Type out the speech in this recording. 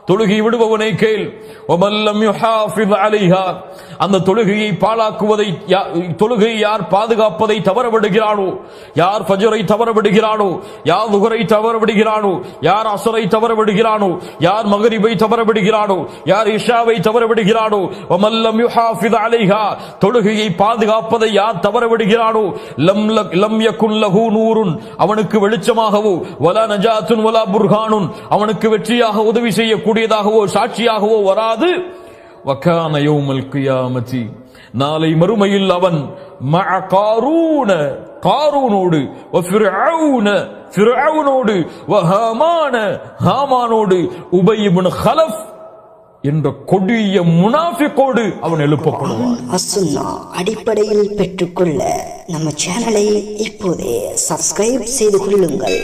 தொழுகை விடுபவனை கேள், அந்த தொழுகையை பாழாக்குவதை, தொழுகையை யார் பாதுகாப்பதை தவறவிடுகிறானோ, யார் ஃபஜ்ரை தவறவிடுகிறானோ, யார் லுஹரை தவறவிடுகிறானோ, யார் அஸ்ரை தவறவிடுகிறானோ, யார் மக்ரிபை தவறவிடுகிறானோ, யார் இஷாவை தவறவிடுகிறானோ, வமல்லம் யுஹாஃபிஸ் அலைஹா, தொழுகையை பாதுகாப்பதை யார் தவறவிடுகிறானோ, லம் யகுன் லஹு நூருன், அவனுக்கு வெளிச்சமாகவோ, வலா நஜாத்துன் வலா புர்ஹானுன், அவனுக்கு வெற்றியாக உதவி செய்யக்கூடியதாகவோ சாட்சியாகவோ வராது. வகான யௌமல் கியாமத்தி, நாளை மறுமையில் அவன் மஅ காரூன, காரூனோடு, வ ஃபிர்அவுன, ஃபிர்அவுனோடு, வ ஹாமான, ஹாமானோடு, உபய் இப்னு கலஃப் என்ற கொடிய முனாஃபிகோடு அவன் எழுப்பப்படுவான். அஸ்ஸுன்னா அடிப்படையில் பெற்றுக்கொள்ள நம்ம சேனலை இப்போதே சப்ஸ்கிரைப் செய்து கொள்ளுங்கள்.